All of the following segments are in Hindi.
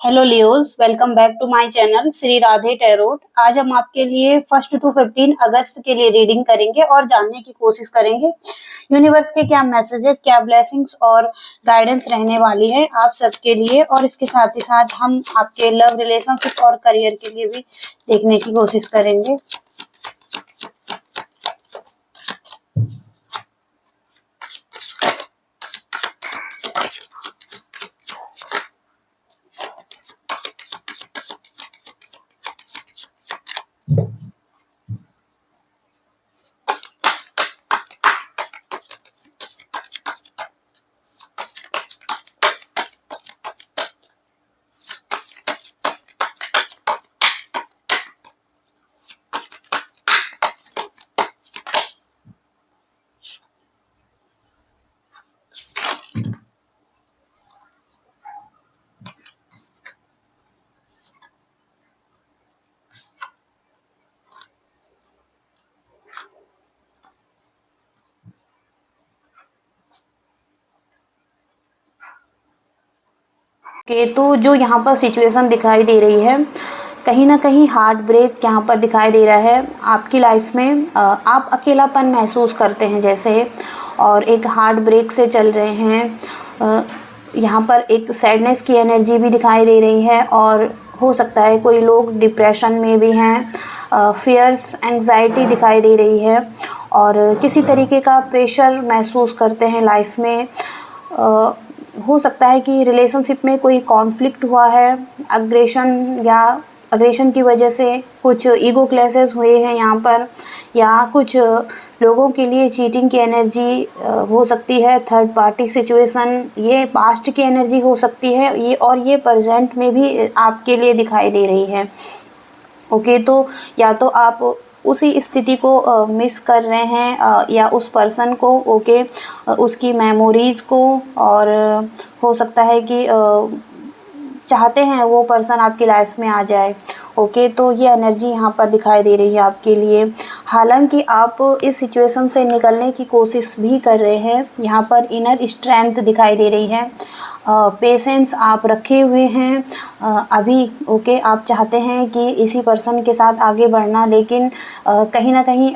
Hello Leos, welcome back to my channel Shri Radhe tarot. आज हम आपके लिए 1 to 15 अगस्त के लिए रीडिंग करेंगे और जानने की कोशिश करेंगे यूनिवर्स के क्या मैसेजेस, क्या ब्लेसिंग्स और गाइडेंस रहने वाली है आप सबके लिए। और इसके साथ ही साथ हम आपके लव, रिलेशनशिप और करियर के लिए भी देखने की कोशिश करेंगे। तो जो यहाँ पर सिचुएशन दिखाई दे रही है, कहीं ना कहीं हार्ट ब्रेक यहाँ पर दिखाई दे रहा है आपकी लाइफ में। आप अकेलापन महसूस करते हैं जैसे, और एक हार्ट ब्रेक से चल रहे हैं। यहाँ पर एक सैडनेस की एनर्जी भी दिखाई दे रही है, और हो सकता है कोई लोग डिप्रेशन में भी हैं। फियर्स, एंग्जाइटी दिखाई दे रही है, और किसी तरीके का प्रेशर महसूस करते हैं लाइफ में। हो सकता है कि रिलेशनशिप में कोई कॉन्फ्लिक्ट हुआ है, अग्रेशन की वजह से कुछ ईगो क्लैशेस हुए हैं यहाँ पर, या कुछ लोगों के लिए चीटिंग की एनर्जी हो सकती है। थर्ड पार्टी सिचुएशन, ये पास्ट की एनर्जी हो सकती है, ये प्रेजेंट में भी आपके लिए दिखाई दे रही है। तो या तो आप उसी स्थिति को मिस कर रहे हैं, या उस पर्सन को, उसकी मेमोरीज़ को, और हो सकता है कि चाहते हैं वो पर्सन आपकी लाइफ में आ जाए। तो ये एनर्जी यहाँ पर दिखाई दे रही है आपके लिए। हालांकि आप इस सिचुएशन से निकलने की कोशिश भी कर रहे हैं। यहाँ पर इनर स्ट्रेंथ दिखाई दे रही है, पेशेंस आप रखे हुए हैं अभी। आप चाहते हैं कि इसी पर्सन के साथ आगे बढ़ना, लेकिन कहीं ना कहीं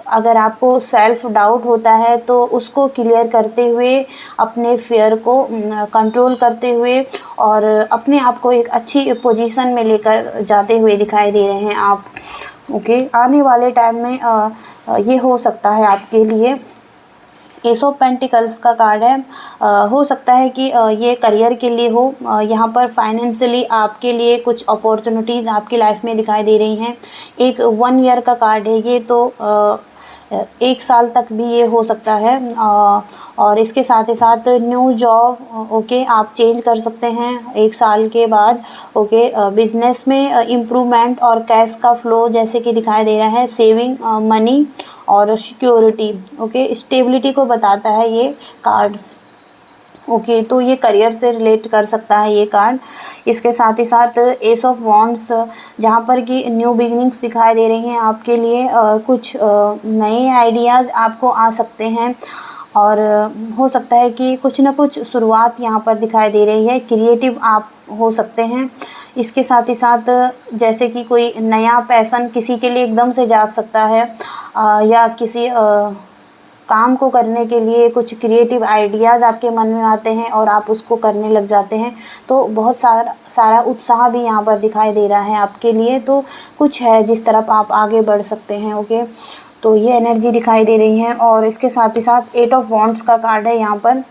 अगर आपको सेल्फ डाउट होता है तो उसको क्लियर करते हुए, अपने फियर को कंट्रोल करते हुए, और अपने आप को एक अच्छी पोजीशन में लेकर जाते हुए दिखाई दे रहे हैं आप। आने वाले टाइम में ये हो सकता है आपके लिए। एस ऑफ पेंटिकल्स का कार्ड है। हो सकता है कि ये करियर के लिए हो। यहाँ पर फाइनेंशियली आपके लिए कुछ अपॉर्चुनिटीज़ आपकी लाइफ में दिखाई दे रही हैं। एक 1 ईयर का कार्ड है ये, तो 1 साल तक भी ये हो सकता है। और इसके साथ ही साथ न्यू जॉब आप चेंज कर सकते हैं 1 साल के बाद। बिजनेस में इम्प्रूवमेंट और कैश का फ्लो जैसे कि दिखाई दे रहा है। सेविंग मनी और सिक्योरिटी, स्टेबिलिटी को बताता है ये कार्ड। तो ये करियर से रिलेट कर सकता है ये कार्ड। इसके साथ ही साथ एस ऑफ वॉन्ड्स, जहाँ पर कि न्यू बिगिनिंग्स दिखाई दे रही हैं आपके लिए। कुछ नए आइडियाज़ आपको आ सकते हैं, और हो सकता है कि कुछ ना कुछ शुरुआत यहाँ पर दिखाई दे रही है। क्रिएटिव आप हो सकते हैं। इसके साथ ही साथ जैसे कि कोई नया पैशन किसी के लिए एकदम से जाग सकता है, या किसी काम को करने के लिए कुछ क्रिएटिव आइडियाज़ आपके मन में आते हैं और आप उसको करने लग जाते हैं। तो बहुत सारा उत्साह भी यहाँ पर दिखाई दे रहा है आपके लिए। तो कुछ है जिस तरफ आप आगे बढ़ सकते हैं। तो ये एनर्जी दिखाई दे रही है। और इसके साथ ही साथ 8 ऑफ वॉन्ड्स का कार्ड है यहाँ पर।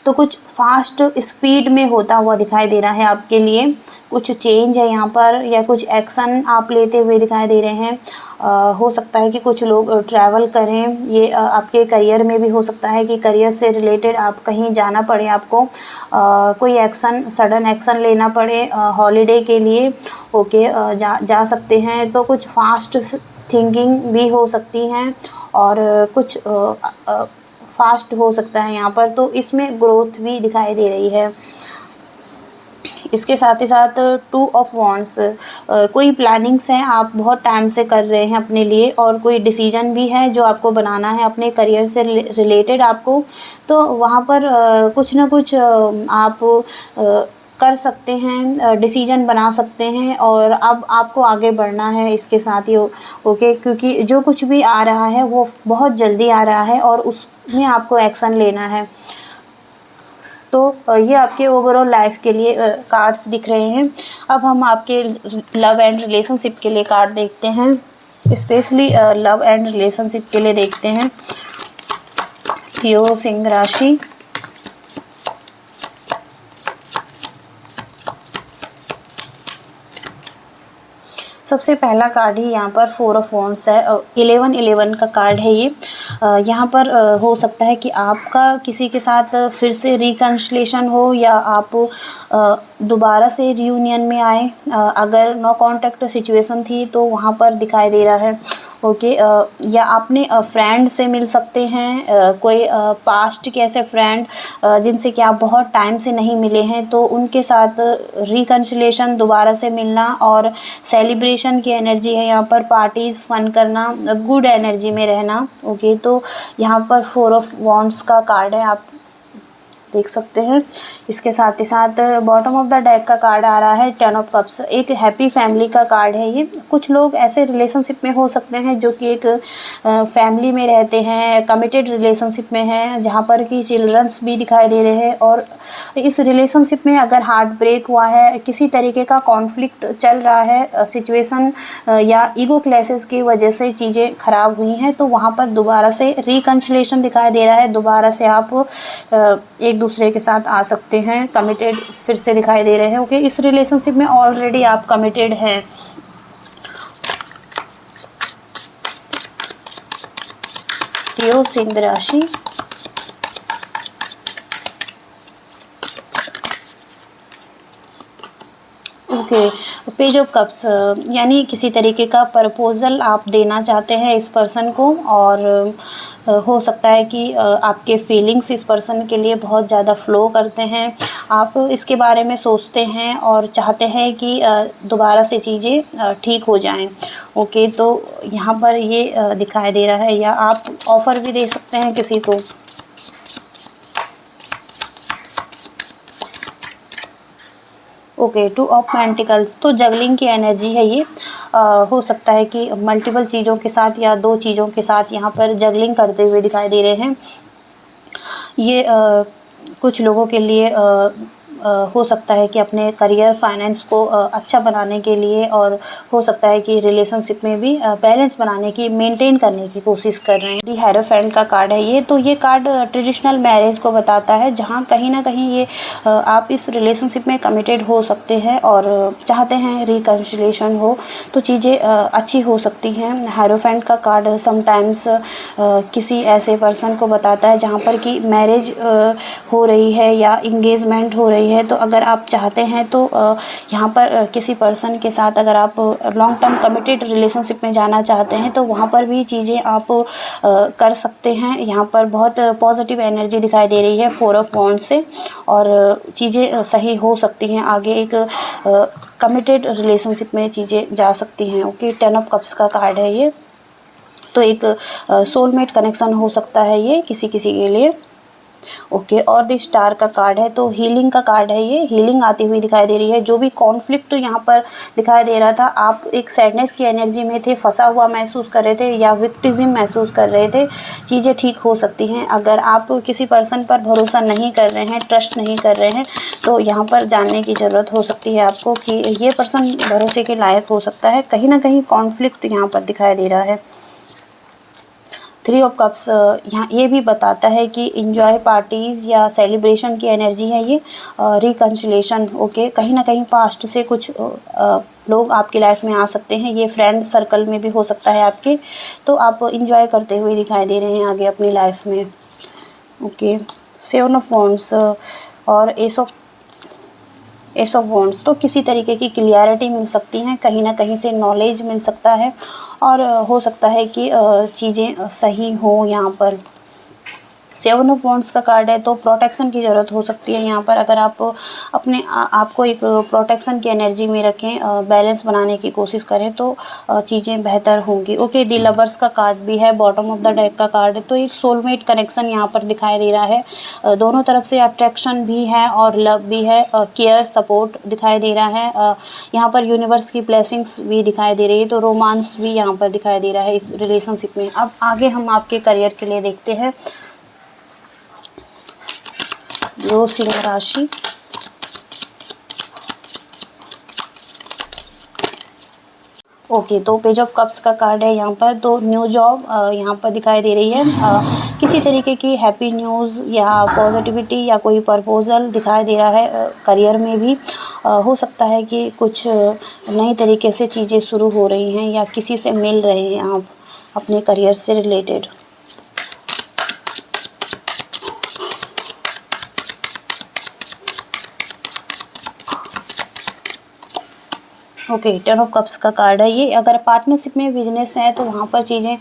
तो कुछ फास्ट स्पीड में होता हुआ दिखाई दे रहा है आपके लिए। कुछ चेंज है यहाँ पर, या कुछ एक्शन आप लेते हुए दिखाई दे रहे हैं। हो सकता है कि कुछ लोग ट्रैवल करें। ये आपके करियर में भी हो सकता है कि करियर से रिलेटेड आप कहीं जाना पड़े आपको, कोई एक्शन, सडन एक्शन लेना पड़े हॉलीडे के लिए। जा सकते हैं। तो कुछ फास्ट थिंकिंग भी हो सकती हैं, और कुछ फास्ट हो सकता है यहाँ पर। तो इसमें ग्रोथ भी दिखाई दे रही है। इसके साथ ही साथ 2 ऑफ वॉन्ड्स, कोई प्लानिंग्स हैं आप बहुत टाइम से कर रहे हैं अपने लिए, और कोई डिसीजन भी है जो आपको बनाना है अपने करियर से रिलेटेड आपको। तो वहाँ पर कुछ ना कुछ आप कर सकते हैं, डिसीजन बना सकते हैं और अब आपको आगे बढ़ना है इसके साथ ही ओके, क्योंकि जो कुछ भी आ रहा है वो बहुत जल्दी आ रहा है और उसमें आपको एक्शन लेना है। तो ये आपके ओवरऑल लाइफ के लिए कार्ड्स दिख रहे हैं। अब हम आपके लव एंड रिलेशनशिप के लिए कार्ड देखते हैं, स्पेशली लव एंड रिलेशनशिप के लिए देखते हैं। लियो सिंह राशि, सबसे पहला कार्ड ही यहाँ पर 4 ऑफ वॉन्ड्स है। 11 का कार्ड है ये। यहाँ पर हो सकता है कि आपका किसी के साथ फिर से रिकन्सिलेशन हो या आप दोबारा से रियूनियन में आए। अगर नो कांटेक्ट सिचुएशन थी तो वहाँ पर दिखाई दे रहा है ओके। या आपने फ्रेंड से मिल सकते हैं, कोई पास्ट के ऐसे फ्रेंड जिनसे कि आप बहुत टाइम से नहीं मिले हैं, तो उनके साथ रिकन्सिलेशन, दोबारा से मिलना और सेलिब्रेशन की एनर्जी है यहाँ पर। पार्टीज़, फन करना, गुड एनर्जी में रहना ओके। तो यहाँ पर 4 ऑफ वॉन्ड्स का कार्ड है, आप देख सकते हैं। इसके साथ ही साथ बॉटम ऑफ द डेक का कार्ड आ रहा है 10 ऑफ कप्स। एक हैप्पी फैमिली का कार्ड है ये। कुछ लोग ऐसे रिलेशनशिप में हो सकते हैं जो कि एक फैमिली में रहते हैं, कमिटेड रिलेशनशिप में हैं, जहाँ पर कि चिल्ड्रंस भी दिखाई दे रहे हैं। और इस रिलेशनशिप में अगर हार्ट ब्रेक हुआ है, किसी तरीके का कॉन्फ्लिक्ट चल रहा है, सिचुएशन या ईगो क्लैशेस की वजह से चीज़ें ख़राब हुई हैं, तो वहाँ पर दोबारा से रिकन्सिलेशन दिखाई दे रहा है। दोबारा से आप एक दूसरे के साथ आ सकते हैं, कमिटेड फिर से दिखाई दे रहे हैं ओके। इस रिलेशनशिप में ऑलरेडी आप कमिटेड हैं। लियो सिंह राशि, ओके। पेज ऑफ कप्स, यानी किसी तरीके का प्रपोजल आप देना चाहते हैं इस पर्सन को, और हो सकता है कि आपके फीलिंग्स इस पर्सन के लिए बहुत ज़्यादा फ्लो करते हैं। आप इसके बारे में सोचते हैं और चाहते हैं कि दोबारा से चीज़ें ठीक हो जाएं ओके। तो यहाँ पर ये दिखाई दे रहा है, या आप ऑफ़र भी दे सकते हैं किसी को। ओके, 2 ऑफ पेंटिकल्स, तो जगलिंग की एनर्जी है ये। हो सकता है कि मल्टीपल चीज़ों के साथ या 2 चीज़ों के साथ यहाँ पर जगलिंग करते हुए दिखाई दे रहे हैं। ये कुछ लोगों के लिए हो सकता है कि अपने करियर, फाइनेंस को अच्छा बनाने के लिए, और हो सकता है कि रिलेशनशिप में भी बैलेंस बनाने की, मेंटेन करने की कोशिश कर रहे हैं। दी हेरोफेंट का कार्ड है ये। तो ये कार्ड ट्रेडिशनल मैरिज को बताता है, जहाँ कहीं ना कहीं ये आप इस रिलेशनशिप में कमिटेड हो सकते हैं और चाहते हैं रिकन्सिलेशन हो, तो चीज़ें अच्छी हो सकती हैं। हेरोफेंट का कार्ड समटाइम्स किसी ऐसे पर्सन को बताता है जहाँ पर कि मैरिज हो रही है या इंगेजमेंट हो रही है। तो अगर आप चाहते हैं तो यहाँ पर किसी पर्सन के साथ अगर आप लॉन्ग टर्म कमिटेड रिलेशनशिप में जाना चाहते हैं, तो वहाँ पर भी चीज़ें आप कर सकते हैं। यहाँ पर बहुत पॉजिटिव एनर्जी दिखाई दे रही है 4 ऑफ वॉन्ड्स से, और चीज़ें सही हो सकती हैं। आगे एक कमिटेड रिलेशनशिप में चीज़ें जा सकती हैं ओके। 10 ऑफ कप्स का कार्ड है ये। तो एक सोलमेट कनेक्शन हो सकता है ये किसी किसी के लिए ओके। और द स्टार का कार्ड है, तो हीलिंग का कार्ड है ये। हीलिंग आती हुई दिखाई दे रही है। जो भी कॉन्फ्लिक्ट यहाँ पर दिखाई दे रहा था, आप एक सैडनेस की एनर्जी में थे, फंसा हुआ महसूस कर रहे थे या विक्टिज्म महसूस कर रहे थे, चीज़ें ठीक हो सकती हैं। अगर आप किसी पर्सन पर भरोसा नहीं कर रहे हैं, ट्रस्ट नहीं कर रहे हैं, तो यहाँ पर जानने की ज़रूरत हो सकती है आपको कि ये पर्सन भरोसे के लायक हो सकता है। कहीं ना कहीं कॉन्फ्लिक्ट यहाँ पर दिखाई दे रहा है। 3 ऑफ कप्स यहाँ ये भी बताता है कि इंजॉय पार्टीज़ या सेलिब्रेशन की एनर्जी है ये। Reconciliation okay. कहीं ना कहीं पास्ट से कुछ लोग आपकी लाइफ में आ सकते हैं, ये फ्रेंड सर्कल में भी हो सकता है आपके, तो आप इंजॉय करते हुए दिखाई दे रहे हैं आगे अपनी लाइफ में ओके। 7 ऑफ वॉन्ड्स और एस ऑफ वॉन्ड्स, तो किसी तरीके की क्लियरिटी मिल सकती है, कहीं ना कहीं से नॉलेज मिल सकता है, और हो सकता है कि चीज़ें सही हो यहाँ पर। 7 ऑफ वॉन्ड्स का कार्ड है, तो प्रोटेक्शन की ज़रूरत हो सकती है यहाँ पर। अगर आप अपने आपको एक प्रोटेक्शन की एनर्जी में रखें, बैलेंस बनाने की कोशिश करें, तो चीज़ें बेहतर होंगी। ओके, दी लवर्स का कार्ड भी है, बॉटम ऑफ द डेक का कार्ड है। तो एक सोलमेट कनेक्शन यहाँ पर दिखाई दे रहा है। दोनों तरफ से अट्रैक्शन भी है और लव भी है, केयर सपोर्ट दिखाई दे रहा है। यहाँ पर यूनिवर्स की ब्लेसिंग्स भी दिखाई दे रही है, तो रोमांस भी यहाँ पर दिखाई दे रहा है इस रिलेशनशिप में। अब आगे हम आपके करियर के लिए देखते हैं। जो सिंह राशि, ओके, तो पेज ऑफ कप्स का कार्ड है यहाँ पर। तो न्यू जॉब यहाँ पर दिखाई दे रही है, किसी तरीके की हैप्पी न्यूज़ या पॉजिटिविटी या कोई प्रपोजल दिखाई दे रहा है। करियर में भी हो सकता है कि कुछ नई तरीके से चीज़ें शुरू हो रही हैं या किसी से मिल रहे हैं आप अपने करियर से रिलेटेड। ओके, 10 ऑफ कप्स का कार्ड है ये। अगर पार्टनरशिप में बिजनेस है तो वहाँ पर चीज़ें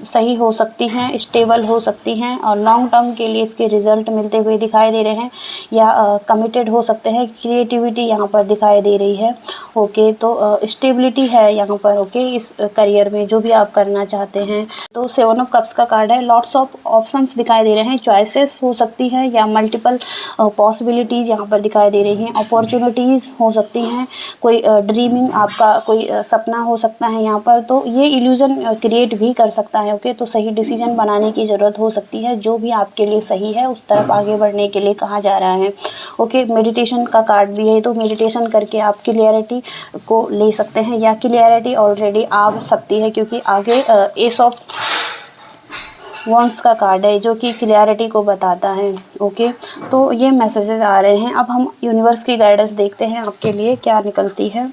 सही हो सकती हैं, स्टेबल हो सकती हैं और लॉन्ग टर्म के लिए इसके रिजल्ट मिलते हुए दिखाई दे रहे हैं, या कमिटेड हो सकते हैं। क्रिएटिविटी यहाँ पर दिखाई दे रही है। ओके, तो स्टेबिलिटी है यहाँ पर। ओके, इस करियर में जो भी आप करना चाहते हैं। तो 7 ऑफ कप्स का कार्ड है। लॉट्स ऑफ ऑप्शंस दिखाई दे रहे हैं, चॉइसेस हो सकती हैं या मल्टीपल पॉसिबिलिटीज़ यहाँ पर दिखाई दे रही हैं। अपॉर्चुनिटीज़ हो सकती हैं, कोई ड्रीमिंग आपका कोई सपना हो सकता है यहाँ पर, तो ये इल्यूजन क्रिएट भी कर सकता है। ओके, तो सही डिसीजन बनाने की ज़रूरत हो सकती है, जो भी आपके लिए सही है उस तरफ आगे बढ़ने के लिए कहा जा रहा है। ओके, मेडिटेशन का कार्ड भी है, तो मेडिटेशन करके आप क्लियरिटी को ले सकते हैं या क्लियरिटी ऑलरेडी आ सकती है, क्योंकि आगे एस ऑफ वॉन्ड्स का कार्ड है जो कि क्लियरिटी को बताता है। ओके, तो ये मैसेजेस आ रहे हैं। अब हम यूनिवर्स की गाइडेंस देखते हैं आपके लिए क्या निकलती है।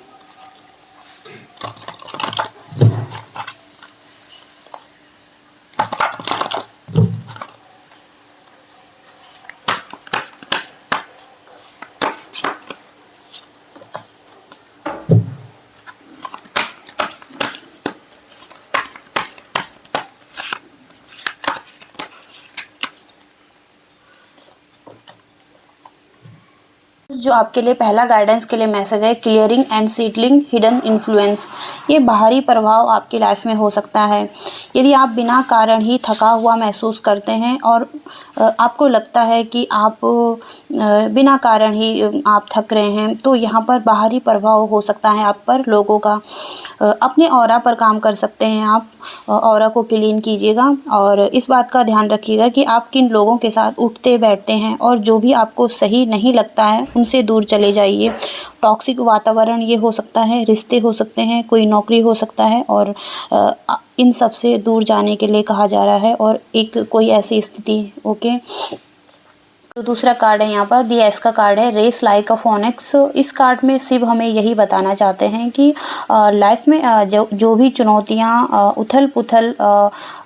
जो आपके लिए पहला गाइडेंस के लिए मैसेज है, clearing and settling hidden influence. ये बाहरी प्रभाव आपकी लाइफ में हो सकता है। यदि आप बिना कारण ही थका हुआ महसूस करते हैं और आपको लगता है कि आप बिना कारण ही आप थक रहे हैं, तो यहाँ पर बाहरी प्रभाव हो सकता है आप पर लोगों का। अपने ऑरा पर काम कर सकते हैं आप, ऑरा को क्लीन कीजिएगा और इस बात का ध्यान रखिएगा कि आप किन लोगों के साथ उठते बैठते हैं और जो भी आपको सही नहीं लगता है उनसे दूर चले जाइए। टॉक्सिक वातावरण ये हो सकता है, रिश्ते हो सकते हैं, कोई नौकरी हो सकता है, और इन सब से दूर जाने के लिए कहा जा रहा है और एक कोई ऐसी स्थिति। ओके, तो दूसरा कार्ड है यहाँ पर, दी एस का कार्ड है, रेस लाइक अ फोनिक्स। इस कार्ड में शिव हमें यही बताना चाहते हैं कि लाइफ में जो भी चुनौतियाँ उथल पुथल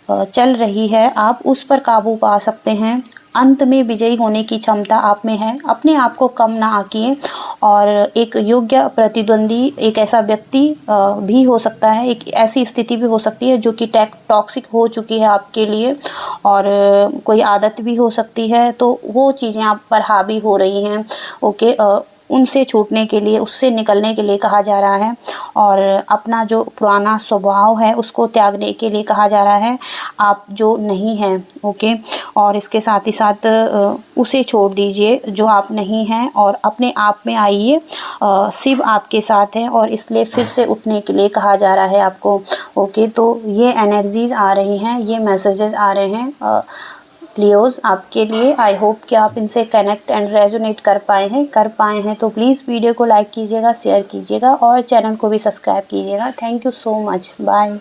चल रही है, आप उस पर काबू पा सकते हैं। अंत में विजयी होने की क्षमता आप में है। अपने आप को कम ना आंकिए और एक योग्य प्रतिद्वंदी, एक ऐसा व्यक्ति भी हो सकता है, एक ऐसी स्थिति भी हो सकती है जो कि टॉक्सिक हो चुकी है आपके लिए, और कोई आदत भी हो सकती है, तो वो चीज़ें आप पर हावी हो रही हैं। ओके, उनसे छूटने के लिए, उससे निकलने के लिए कहा जा रहा है और अपना जो पुराना स्वभाव है उसको त्यागने के लिए कहा जा रहा है, आप जो नहीं हैं। ओके, और इसके साथ ही साथ उसे छोड़ दीजिए जो आप नहीं हैं और अपने आप में आइए। शिव आपके साथ हैं और इसलिए फिर से उठने के लिए कहा जा रहा है आपको। ओके, तो ये एनर्जीज़ आ रही हैं, ये मैसेजेस आ रहे हैं लियोज़ आपके लिए। आई होप कि आप इनसे कनेक्ट एंड रेजोनेट कर पाए हैं। तो प्लीज़ वीडियो को लाइक कीजिएगा, शेयर कीजिएगा और चैनल को भी सब्सक्राइब कीजिएगा। Thank you so much, bye.